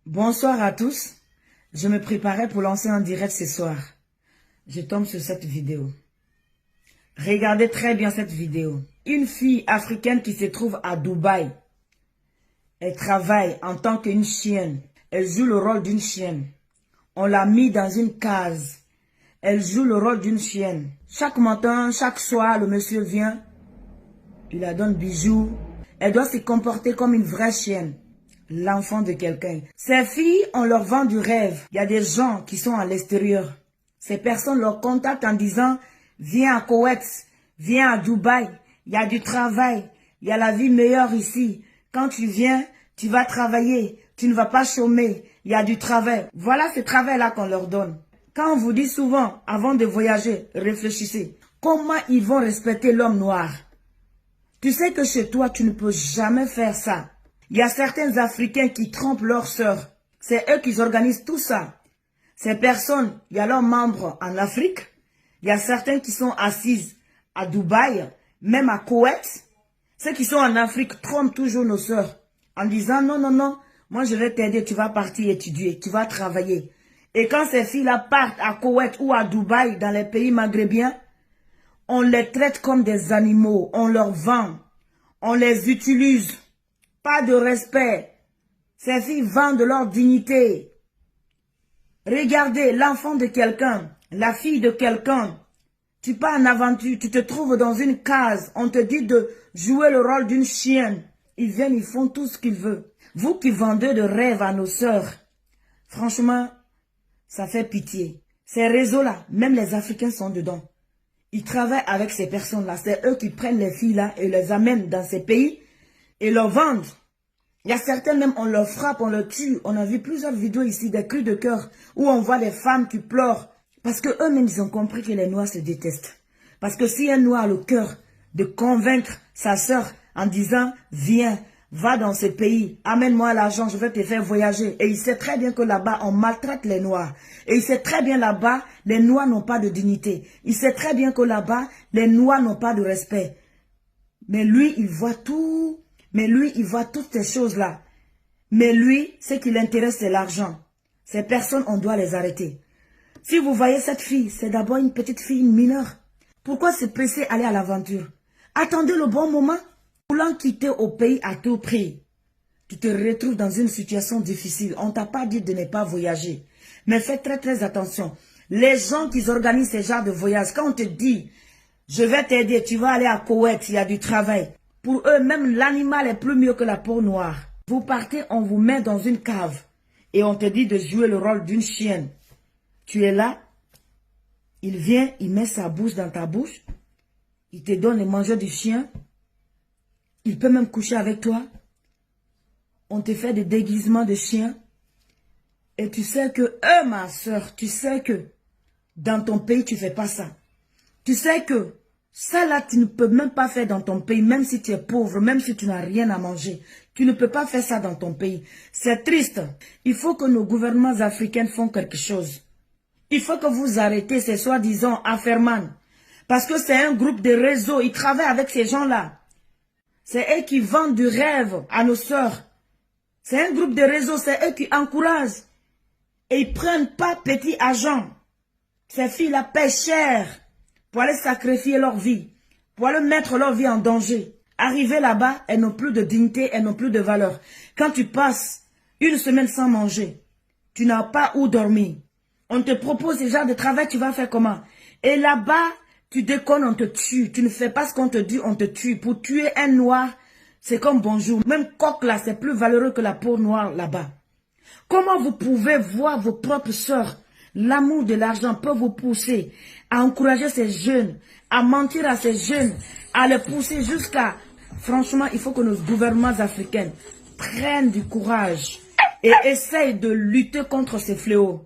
Bonsoir à tous. Je me préparais pour lancer un direct ce soir. Je tombe sur cette vidéo. Regardez très bien cette vidéo. Une fille africaine qui se trouve à Dubaï. Elle travaille en tant qu'une chienne. Elle joue le rôle d'une chienne. On l'a mis dans une case. Elle joue le rôle d'une chienne. Chaque matin, chaque soir, le monsieur vient. Il la donne bijoux. Elle doit se comporter comme une vraie chienne. L'enfant de quelqu'un. Ces filles, on leur vend du rêve. Il y a des gens qui sont à l'extérieur. Ces personnes leur contactent en disant, viens à Koweït, viens à Dubaï, il y a du travail, il y a la vie meilleure ici. Quand tu viens, tu vas travailler, tu ne vas pas chômer, il y a du travail. Voilà ce travail-là qu'on leur donne. Quand on vous dit souvent, avant de voyager, réfléchissez. Comment ils vont respecter l'homme noir? Tu sais que chez toi, tu ne peux jamais faire ça. Il y a certains Africains qui trompent leurs sœurs. C'est eux qui organisent tout ça. Ces personnes, il y a leurs membres en Afrique. Il y a certains qui sont assises à Dubaï, même à Koweït. Ceux qui sont en Afrique trompent toujours nos sœurs en disant non, non, non, moi je vais t'aider, tu vas partir étudier, tu vas travailler. Et quand ces filles-là partent à Koweït ou à Dubaï, dans les pays maghrébiens, on les traite comme des animaux, on leur vend, on les utilise. Pas de respect. Ces filles vendent leur dignité. Regardez l'enfant de quelqu'un, la fille de quelqu'un. Tu pars en aventure, tu te trouves dans une case. On te dit de jouer le rôle d'une chienne. Ils viennent, ils font tout ce qu'ils veulent. Vous qui vendez de rêves à nos sœurs, franchement, ça fait pitié. Ces réseaux-là, même les Africains sont dedans. Ils travaillent avec ces personnes-là. C'est eux qui prennent les filles-là et les amènent dans ces pays et leur vendent. Il y a certains même, on leur frappe, on leur tue. On a vu plusieurs vidéos ici, des cris de cœur, où on voit des femmes qui pleurent. Parce qu'eux-mêmes, ils ont compris que les Noirs se détestent. Parce que si un Noir a le cœur de convaincre sa sœur en disant, viens, va dans ce pays, amène-moi l'argent, je vais te faire voyager. Et il sait très bien que là-bas, on maltraite les Noirs. Et il sait très bien là-bas, les Noirs n'ont pas de dignité. Il sait très bien que là-bas, les Noirs n'ont pas de respect. Mais lui, il voit tout. Mais lui, il voit toutes ces choses-là. Mais lui, ce qui l'intéresse, c'est l'argent. Ces personnes, on doit les arrêter. Si vous voyez cette fille, c'est d'abord une petite fille mineure. Pourquoi se presser aller à l'aventure? Attendez le bon moment. Voulant quitter au pays à tout prix, tu te retrouves dans une situation difficile. On ne t'a pas dit de ne pas voyager. Mais fais très très attention. Les gens qui organisent ces genres de voyages, quand on te dit, je vais t'aider, tu vas aller à Koweït, il y a du travail. Pour eux, même l'animal est plus mieux que la peau noire. Vous partez, on vous met dans une cave. Et on te dit de jouer le rôle d'une chienne. Tu es là. Il vient, il met sa bouche dans ta bouche. Il te donne le manger du chien. Il peut même coucher avec toi. On te fait des déguisements de chien. Et tu sais que, ma soeur, tu sais que dans ton pays, tu ne fais pas ça. Tu sais que ça là, tu ne peux même pas faire dans ton pays, même si tu es pauvre, même si tu n'as rien à manger. Tu ne peux pas faire ça dans ton pays. C'est triste. Il faut que nos gouvernements africains font quelque chose. Il faut que vous arrêtez ces soi-disant affairemans. Parce que c'est un groupe de réseaux. Ils travaillent avec ces gens-là. C'est eux qui vendent du rêve à nos sœurs. C'est un groupe de réseaux. C'est eux qui encouragent. Et ils ne prennent pas petit argent. Ces filles-là paient cher pour aller sacrifier leur vie, pour aller mettre leur vie en danger. Arriver là-bas, elles n'ont plus de dignité, elles n'ont plus de valeur. Quand tu passes une semaine sans manger, tu n'as pas où dormir. On te propose ce genre de travail, tu vas faire comment? Et là-bas, tu déconnes, on te tue. Tu ne fais pas ce qu'on te dit, on te tue. Pour tuer un noir, c'est comme bonjour. Même coq là, c'est plus valeureux que la peau noire là-bas. Comment vous pouvez voir vos propres sœurs? L'amour de l'argent peut vous pousser à encourager ces jeunes, à mentir à ces jeunes, à les pousser jusqu'à... Franchement, il faut que nos gouvernements africains prennent du courage et essayent de lutter contre ces fléaux.